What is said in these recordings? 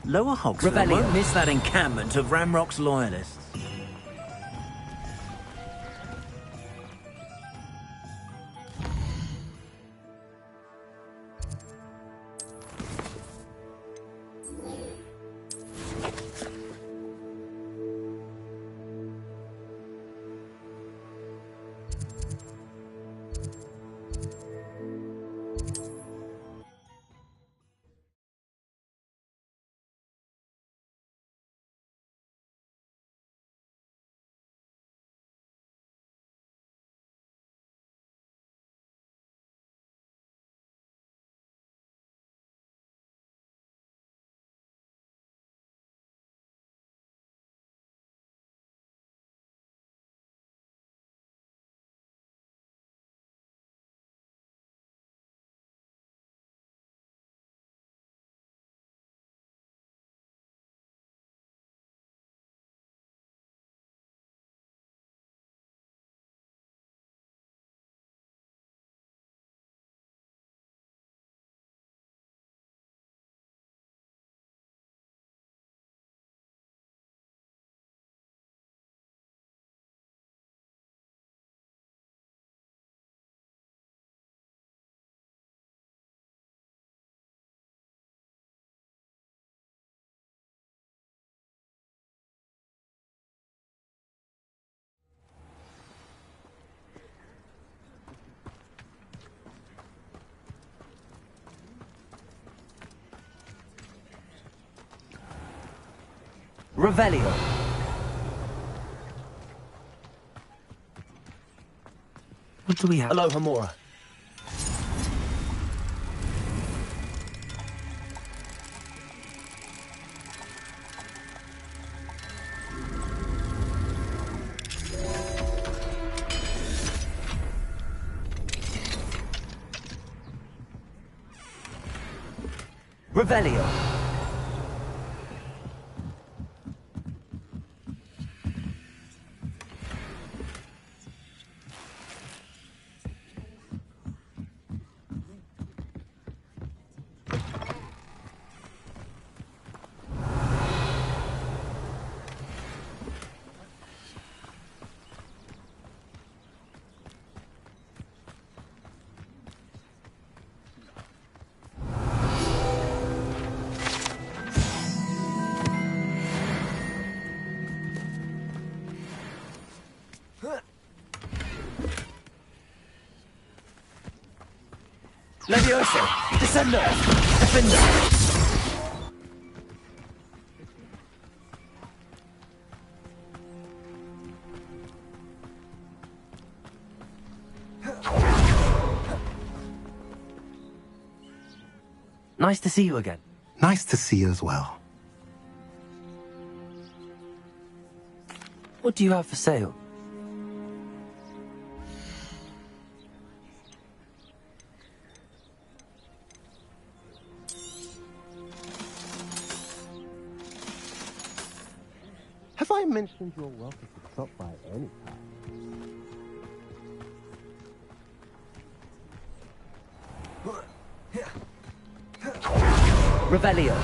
Lower Hogsford Rebellion. won't miss that encampment of Ramrock's loyalists. Revelio. What do we have? Aloha Mora. Revelio. Levioso! Descendo! Defender! Nice to see you again. Nice to see you as well. What do you have for sale? Have I mentioned you're welcome to stop by any time? Revelio.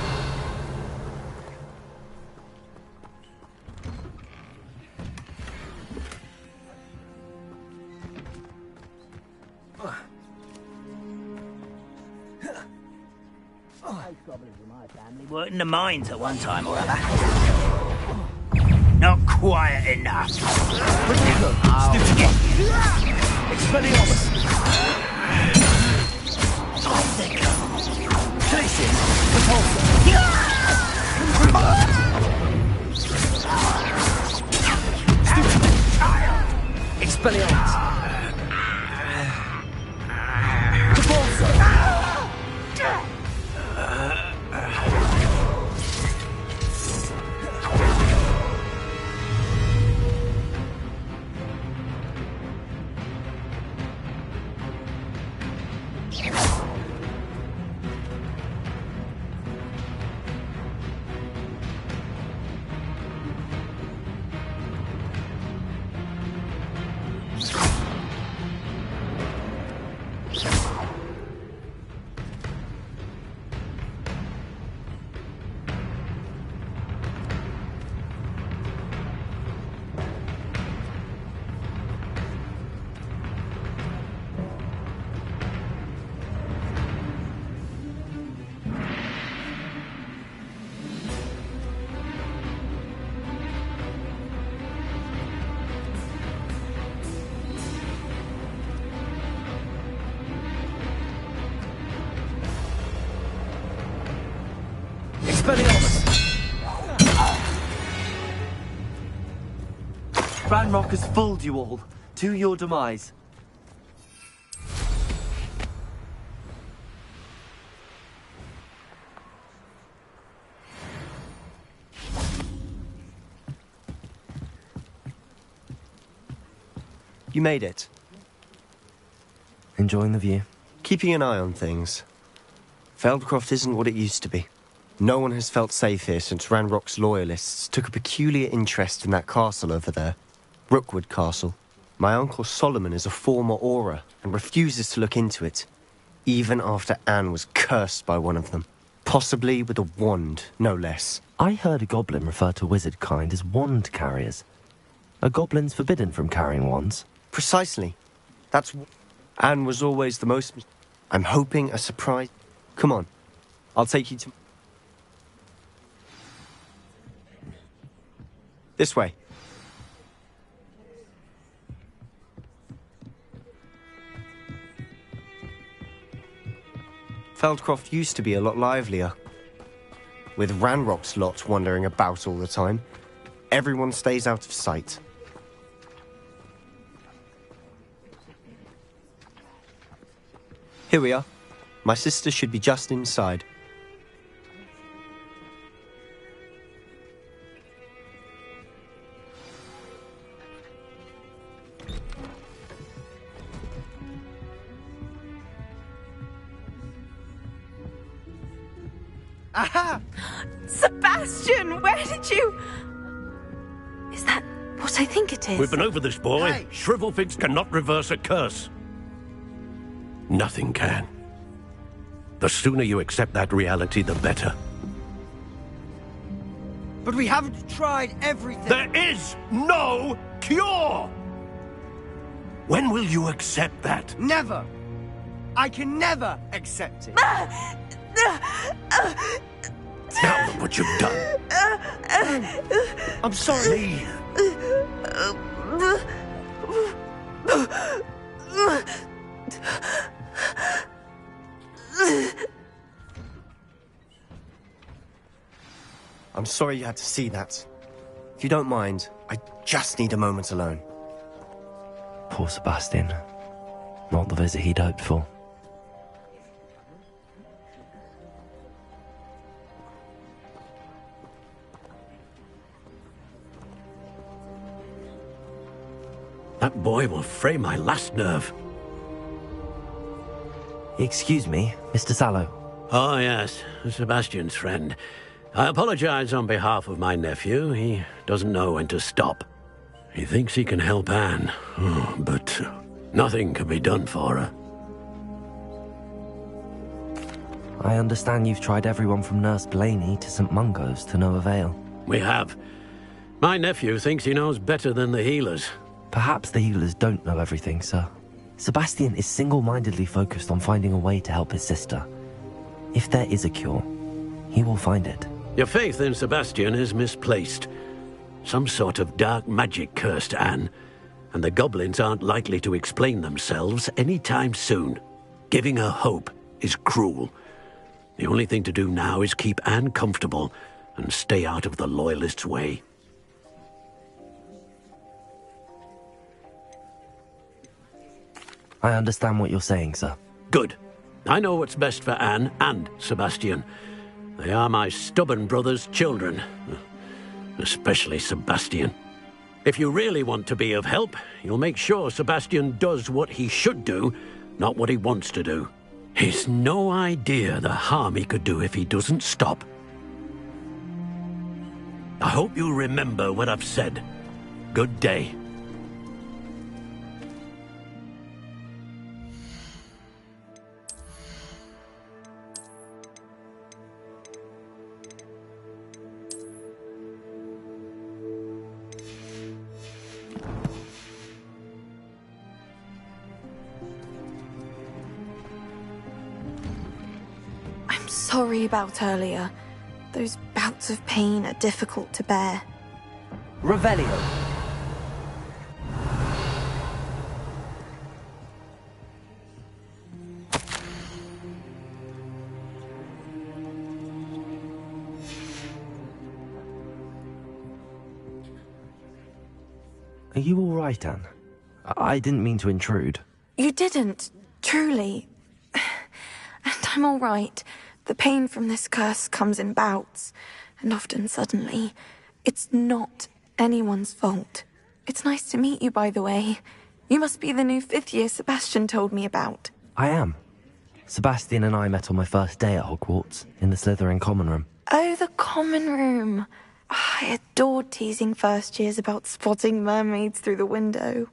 Worked in the mines at one time or other. Not quiet enough. Stoop again! Expelliarmus! Chasing! Repulsor! Expelliarmus! Repulsor! Ranrock has fooled you all. To your demise. You made it. Enjoying the view? Keeping an eye on things. Feldcroft isn't what it used to be. No one has felt safe here since Ranrock's loyalists took a peculiar interest in that castle over there. Rookwood Castle. My uncle Solomon is a former Auror and refuses to look into it, even after Anne was cursed by one of them. Possibly with a wand, no less. I heard a goblin refer to wizard kind as wand carriers. Are goblins forbidden from carrying wands? Precisely. Anne was always the most... I'm hoping a surprise... Come on. I'll take you to... This way. Feldcroft used to be a lot livelier. With Ranrock's lot wandering about all the time, everyone stays out of sight. Here we are. My sister should be just inside. Aha! Sebastian, where did you... Is that what I think it is? We've been over this, boy. Hey. Shrivelfigs cannot reverse a curse. Nothing can. The sooner you accept that reality, the better. But we haven't tried everything. There is no cure! When will you accept that? Never. I can never accept it. Now look what you've done. I'm sorry. Leave. I'm sorry you had to see that. If you don't mind, I just need a moment alone. Poor Sebastian. Not the visit he'd hoped for. That boy will fray my last nerve. Excuse me, Mr. Sallow. Oh, yes, Sebastian's friend. I apologize on behalf of my nephew. He doesn't know when to stop. He thinks he can help Anne, but nothing can be done for her. I understand you've tried everyone from Nurse Blaney to St. Mungo's to no avail. We have. My nephew thinks he knows better than the healers. Perhaps the healers don't know everything, sir. Sebastian is single-mindedly focused on finding a way to help his sister. If there is a cure, he will find it. Your faith in Sebastian is misplaced. Some sort of dark magic cursed Anne, and the goblins aren't likely to explain themselves anytime soon. Giving her hope is cruel. The only thing to do now is keep Anne comfortable and stay out of the Loyalists' way. I understand what you're saying, sir. Good. I know what's best for Anne and Sebastian. They are my stubborn brother's children. Especially Sebastian. If you really want to be of help, you'll make sure Sebastian does what he should do, not what he wants to do. He's no idea the harm he could do if he doesn't stop. I hope you remember what I've said. Good day. Sorry about earlier. Those bouts of pain are difficult to bear. Revelio. Are you all right, Anne? I didn't mean to intrude. You didn't, truly. And I'm all right. The pain from this curse comes in bouts, and often suddenly. It's not anyone's fault. It's nice to meet you, by the way. You must be the new 5th year Sebastian told me about. I am. Sebastian and I met on my first day at Hogwarts, in the Slytherin common room. Oh, the common room. I adored teasing first years about spotting mermaids through the window.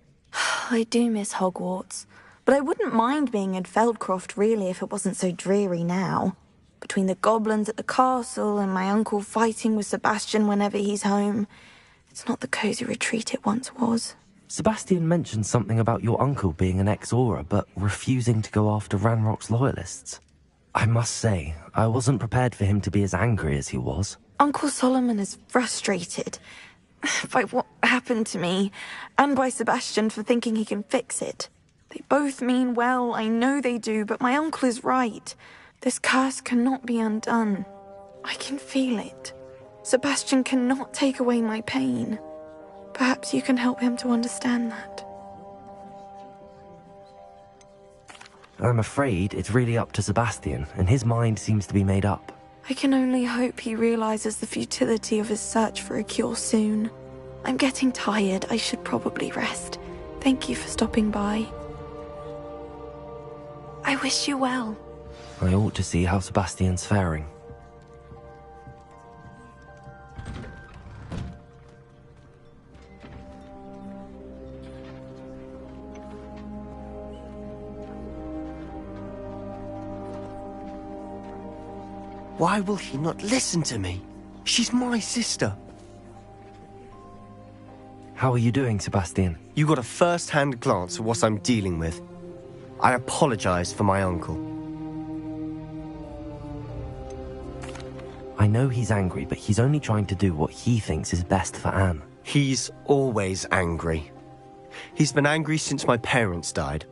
I do miss Hogwarts, but I wouldn't mind being in Feldcroft, really, if it wasn't so dreary now. Between the goblins at the castle and my uncle fighting with Sebastian whenever he's home, it's not the cosy retreat it once was. Sebastian mentioned something about your uncle being an ex-Auror, but refusing to go after Ranrock's loyalists. I must say, I wasn't prepared for him to be as angry as he was. Uncle Solomon is frustrated by what happened to me, and by Sebastian for thinking he can fix it. They both mean well, I know they do, but my uncle is right. This curse cannot be undone. I can feel it. Sebastian cannot take away my pain. Perhaps you can help him to understand that. I'm afraid it's really up to Sebastian, and his mind seems to be made up. I can only hope he realizes the futility of his search for a cure soon. I'm getting tired. I should probably rest. Thank you for stopping by. I wish you well. I ought to see how Sebastian's faring. Why will he not listen to me? She's my sister. How are you doing, Sebastian? You got a first-hand glance at what I'm dealing with. I apologize for my uncle. I know he's angry, but he's only trying to do what he thinks is best for Anne. He's always angry. He's been angry since my parents died.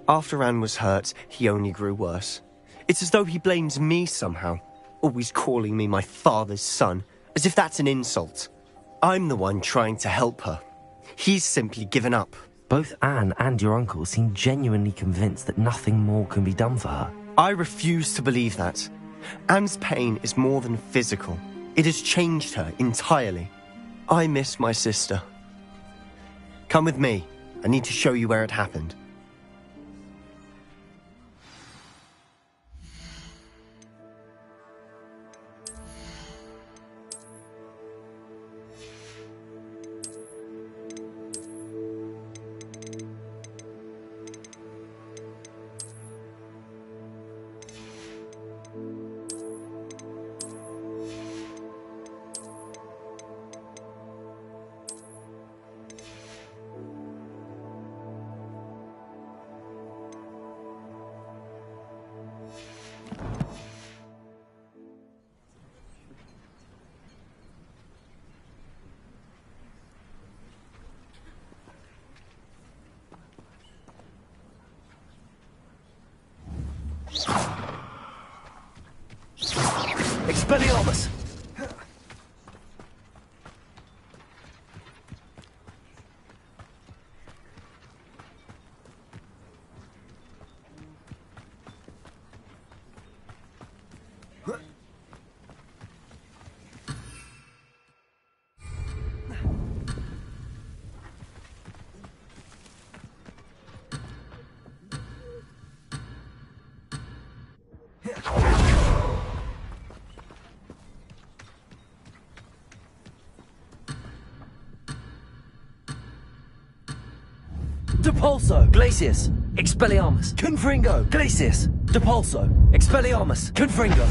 After Anne was hurt, he only grew worse. It's as though he blames me somehow, always calling me my father's son, as if that's an insult. I'm the one trying to help her. He's simply given up. Both Anne and your uncle seem genuinely convinced that nothing more can be done for her. I refuse to believe that. Anne's pain is more than physical. It has changed her entirely. I miss my sister. Come with me. I need to show you where it happened. Expelliarmus! Depulso, Glacius, Expelliarmus, Confringo, Glacius, Depulso, Expelliarmus, Confringo.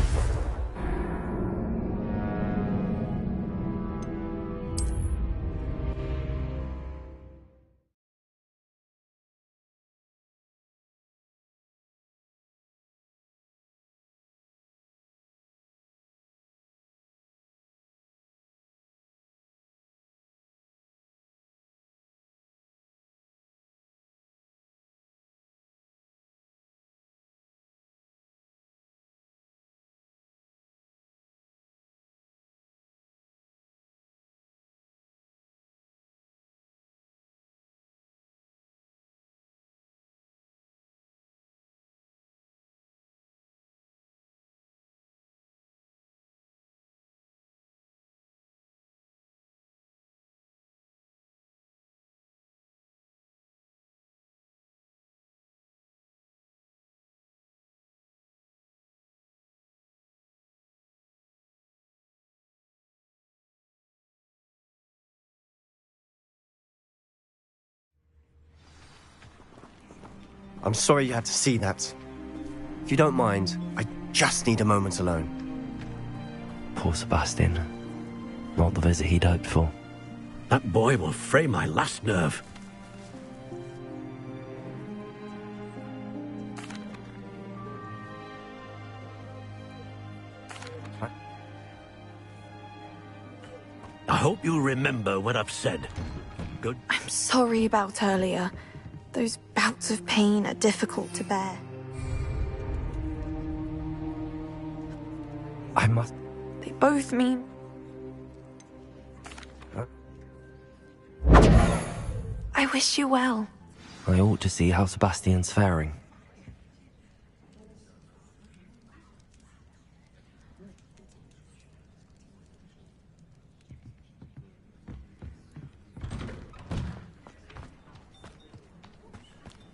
I'm sorry you had to see that. If you don't mind, I just need a moment alone. Poor Sebastian. Not the visit he'd hoped for. That boy will fray my last nerve. I hope you remember what I've said. Good. I'm sorry about earlier. Those bouts of pain are difficult to bear. I must... They both mean... I wish you well. I ought to see how Sebastian's faring.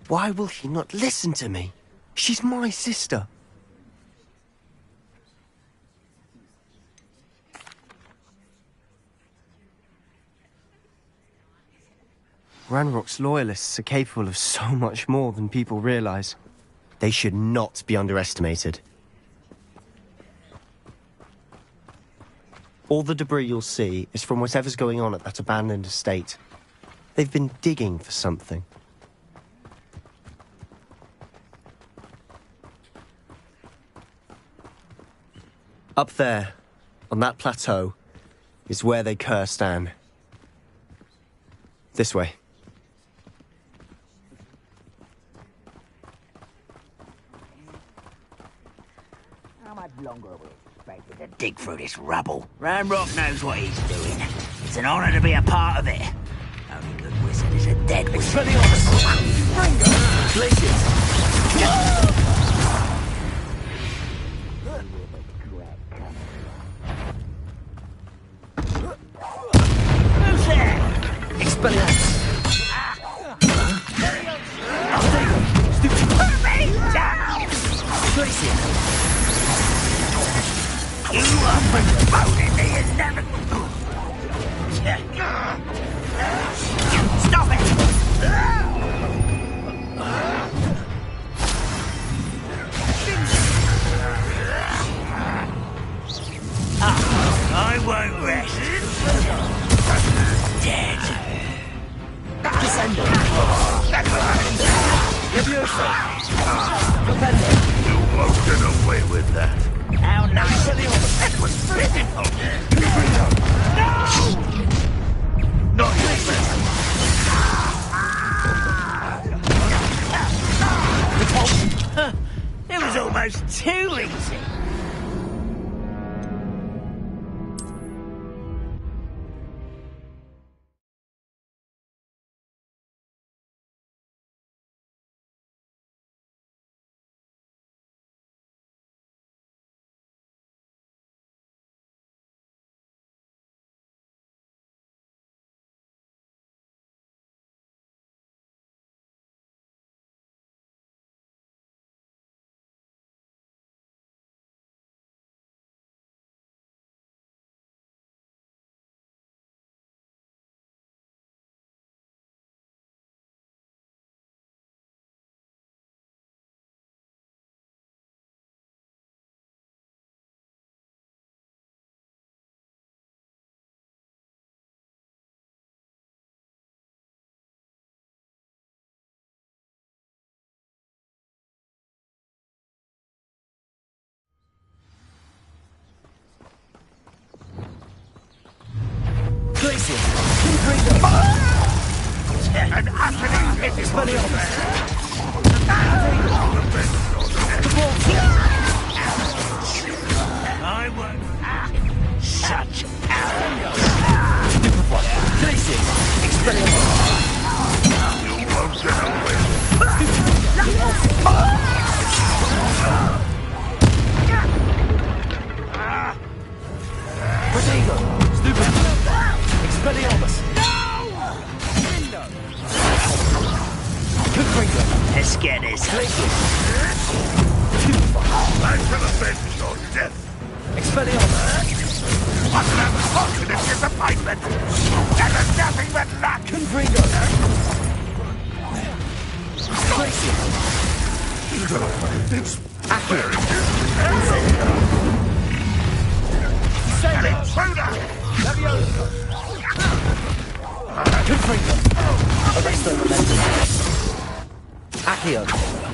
Why will he not listen to me? She's my sister. Ranrock's loyalists are capable of so much more than people realize. They should not be underestimated. All the debris you'll see is from whatever's going on at that abandoned estate. They've been digging for something. Up there, on that plateau, is where they cursed Anne. This way. How much longer will it take you to dig through this rubble? Ranrock knows what he's doing. It's an honor to be a part of it. Only good wizard is a dead wizard. Who's there? Expelliarmus! You are promoting me and never... Stop it! I won't rest. Dead. Descendo! Levioso! Propendo! You won't get away with that. How nice of you! That was pitiful! No! Not even. It was almost too easy. An happening Expelliarmus! I won't. Such Glacius! Expelliarmus! You won't get away. Protego! Stupid! Expelliarmus! Confringo! Let's get this. Glacius! I shall avenge your death. Expelliarmus! What an unfortunate disappointment. There is nothing but luck. Confringo! Glacius! Accio.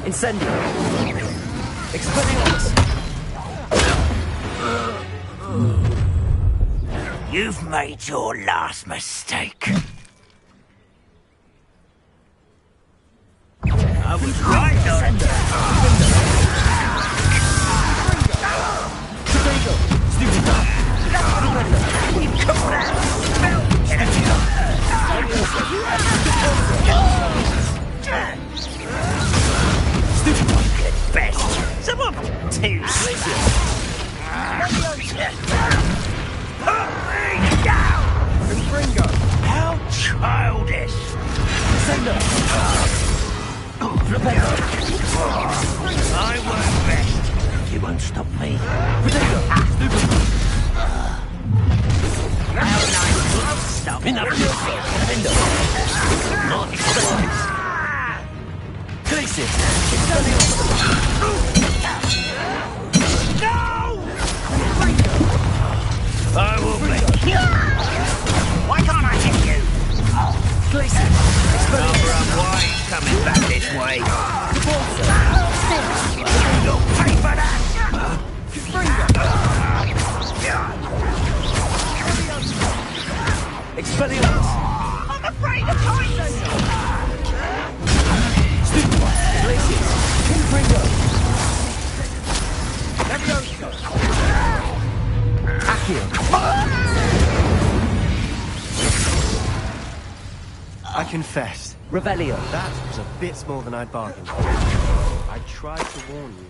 Incendio. Expelliarmus. You've made your last mistake. I was right on. Best. Someone too sleepy. How childish! Sender. I work best. You won't stop me. How nice. Stop. Enough. Sender. Not exercise. Glacier. No! I will make you. Why can't I hit you? Glacier. Number of wise coming back this way. You'll pay for that. Expelliarmus. I'm afraid of heights. Stupid. Glacier. Pinfringo. Accio. I confess, Revelio. that was a bit more than I'd bargained for. I tried to warn you.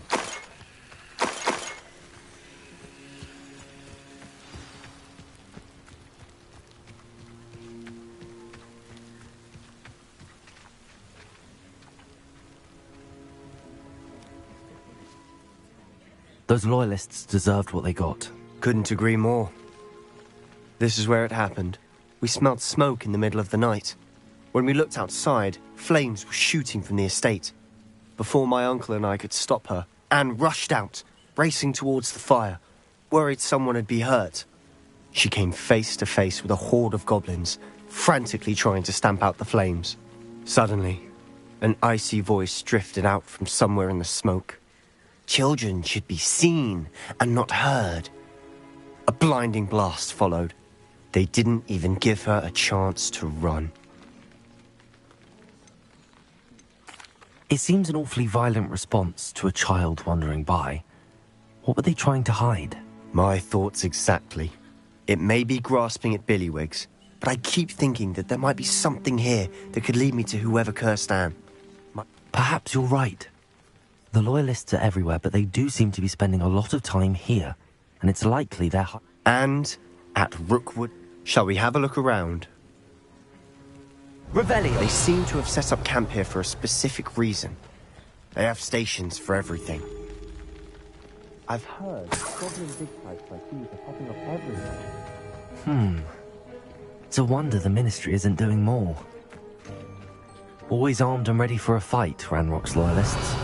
Those loyalists deserved what they got. Couldn't agree more. This is where it happened. We smelled smoke in the middle of the night. When we looked outside, flames were shooting from the estate. Before my uncle and I could stop her, Anne rushed out, racing towards the fire, worried someone had been hurt. She came face to face with a horde of goblins, frantically trying to stamp out the flames. Suddenly, an icy voice drifted out from somewhere in the smoke. Children should be seen and not heard. A blinding blast followed. They didn't even give her a chance to run. It seems an awfully violent response to a child wandering by. What were they trying to hide? My thoughts exactly. It may be grasping at billywhigs, but I keep thinking that there might be something here that could lead me to whoever cursed Anne. Perhaps you're right. The loyalists are everywhere, but they do seem to be spending a lot of time here, and it's likely they're... And at Rookwood. Shall we have a look around? Revelio. They seem to have set up camp here for a specific reason. They have stations for everything. I've heard goblin dig sites like these are popping up everywhere. It's a wonder the Ministry isn't doing more. Always armed and ready for a fight, Ranrock's loyalists.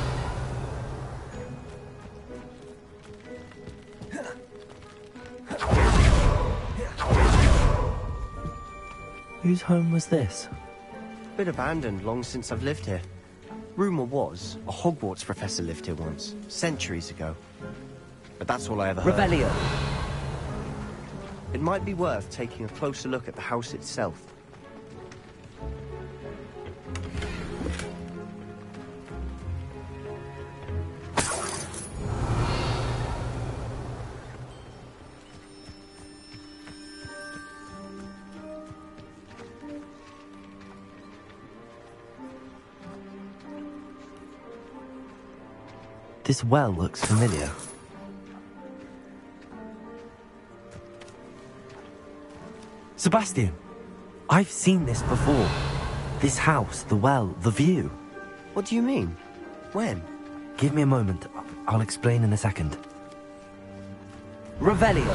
Whose home was this? Been abandoned long since I've lived here. Rumour was, a Hogwarts professor lived here once, centuries ago. But that's all I ever heard. Revelio. It might be worth taking a closer look at the house itself. This well looks familiar. Sebastian! I've seen this before. This house, the well, the view. What do you mean? When? Give me a moment. I'll explain in a second. Revelio.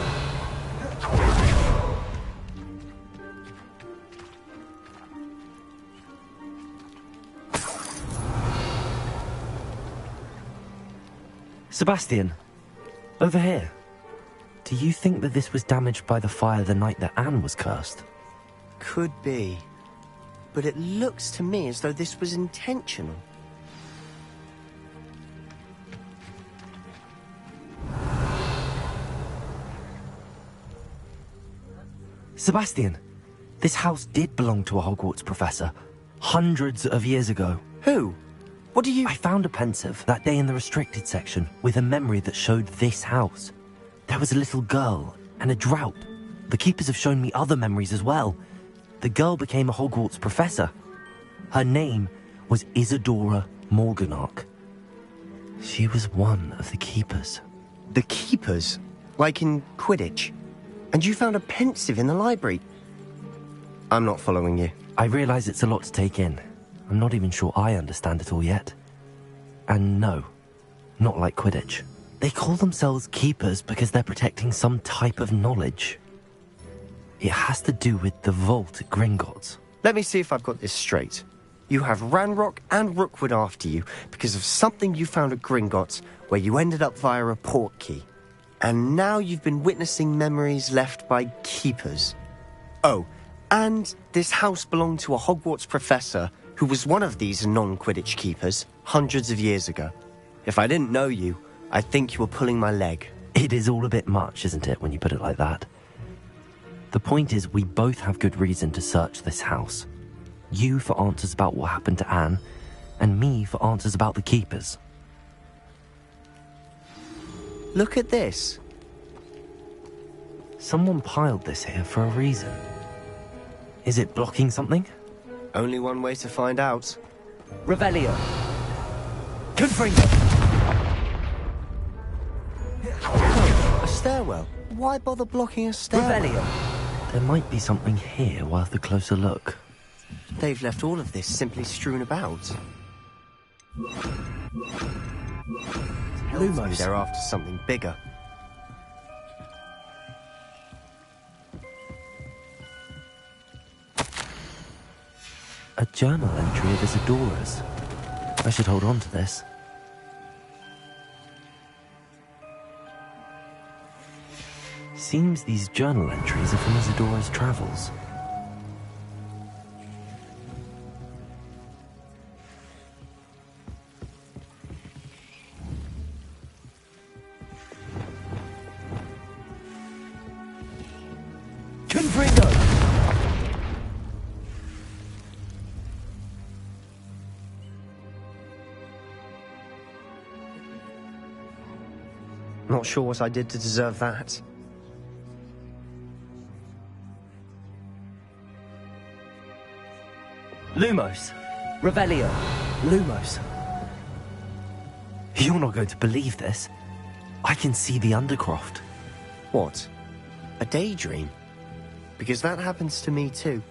Sebastian, over here. Do you think that this was damaged by the fire the night that Anne was cursed? Could be. But it looks to me as though this was intentional. Sebastian, this house did belong to a Hogwarts professor, hundreds of years ago. Who? What do you... I found a pensive that day in the restricted section with a memory that showed this house. There was a little girl and a drought. The keepers have shown me other memories as well. The girl became a Hogwarts professor. Her name was Isadora Morganach. She was one of the keepers. The keepers? Like in Quidditch? And you found a pensive in the library? I'm not following you. I realize it's a lot to take in. I'm not even sure I understand it all yet. And no, not like Quidditch. They call themselves keepers because they're protecting some type of knowledge. It has to do with the vault at Gringotts. Let me see if I've got this straight. You have Ranrock and Rookwood after you because of something you found at Gringotts where you ended up via a portkey. And now you've been witnessing memories left by keepers. Oh, and this house belonged to a Hogwarts professor who was one of these non-Quidditch keepers hundreds of years ago. If I didn't know you, I think you were pulling my leg. It is all a bit much, isn't it, when you put it like that? The point is, we both have good reason to search this house. You for answers about what happened to Anne, and me for answers about the keepers. Look at this. Someone piled this here for a reason. Is it blocking something? Only one way to find out. Revelio. Confringo! A stairwell? Why bother blocking a stairwell? Revelio. There might be something here worth a closer look. They've left all of this simply strewn about. Lumos. They're after something bigger. A journal entry of Isadora's. I should hold on to this. Seems these journal entries are from Isadora's travels. Confringo. Not sure what I did to deserve that. Lumos. Revelio. Lumos. You're not going to believe this. I can see the Undercroft. What? A daydream? Because that happens to me too.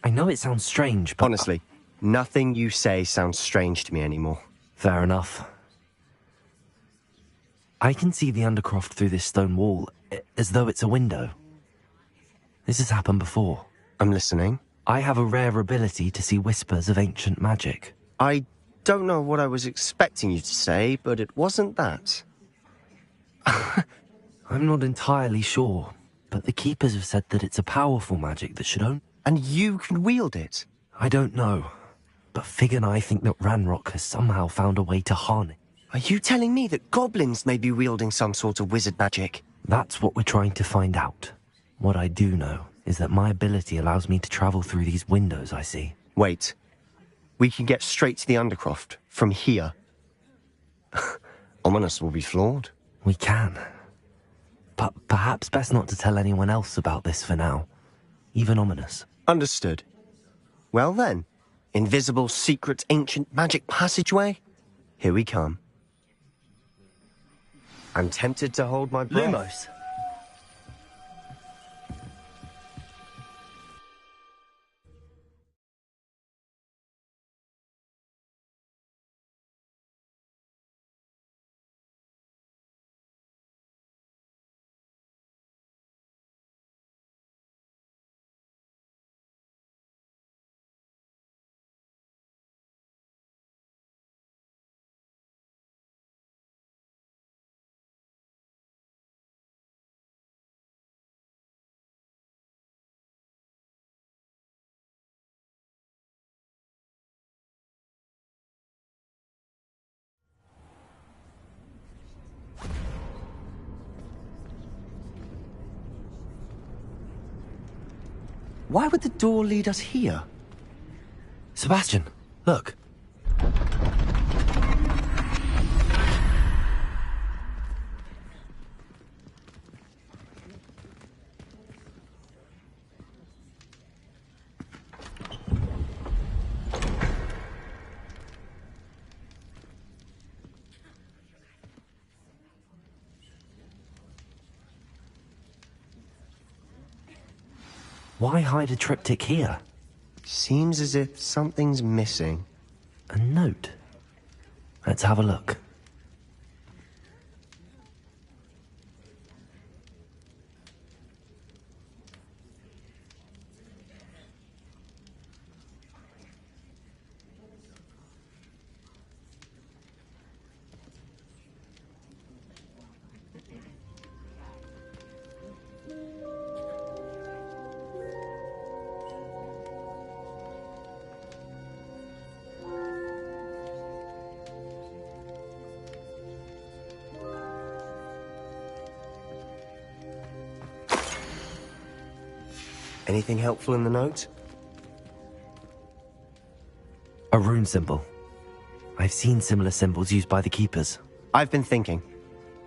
I know it sounds strange, but... Honestly, nothing you say sounds strange to me anymore. Fair enough. I can see the Undercroft through this stone wall, as though it's a window. This has happened before. I'm listening. I have a rare ability to see whispers of ancient magic. I don't know what I was expecting you to say, but it wasn't that. I'm not entirely sure, but the Keepers have said that it's a powerful magic that should own... And you can wield it? I don't know, but Fig and I think that Ranrock has somehow found a way to harness. Are you telling me that goblins may be wielding some sort of wizard magic? That's what we're trying to find out. What I do know is that my ability allows me to travel through these windows I see. Wait. We can get straight to the Undercroft from here. Ominous will be flawed. We can. But perhaps best not to tell anyone else about this for now. Even Ominous. Understood. Well then, invisible, secret, ancient magic passageway? Here we come. I'm tempted to hold my breath. Lumos. Why would the door lead us here? Sebastian, look. Why hide a triptych here? Seems as if something's missing. A note. Let's have a look. Anything helpful in the note? A rune symbol. I've seen similar symbols used by the keepers. I've been thinking.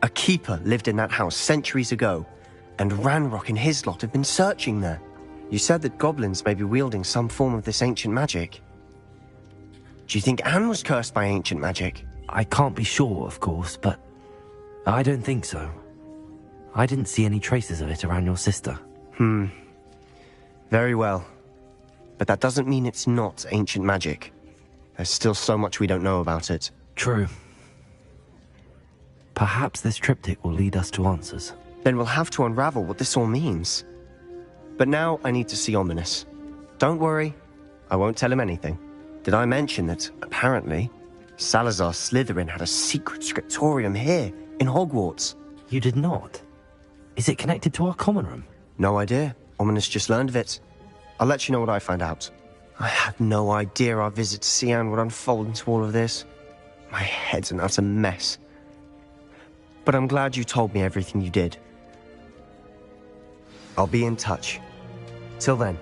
A keeper lived in that house centuries ago, and Ranrock and his lot have been searching there. You said that goblins may be wielding some form of this ancient magic. Do you think Anne was cursed by ancient magic? I can't be sure, of course, but I don't think so. I didn't see any traces of it around your sister. Very well. But that doesn't mean it's not ancient magic. There's still so much we don't know about it. True. Perhaps this triptych will lead us to answers. Then we'll have to unravel what this all means. But now I need to see Ominous. Don't worry, I won't tell him anything. Did I mention that, apparently, Salazar Slytherin had a secret scriptorium here, in Hogwarts? You did not? Is it connected to our common room? No idea. Ominous just learned of it. I'll let you know what I find out. I had no idea our visit to Cian would unfold into all of this. My head's an utter mess. But I'm glad you told me everything you did. I'll be in touch. Till then.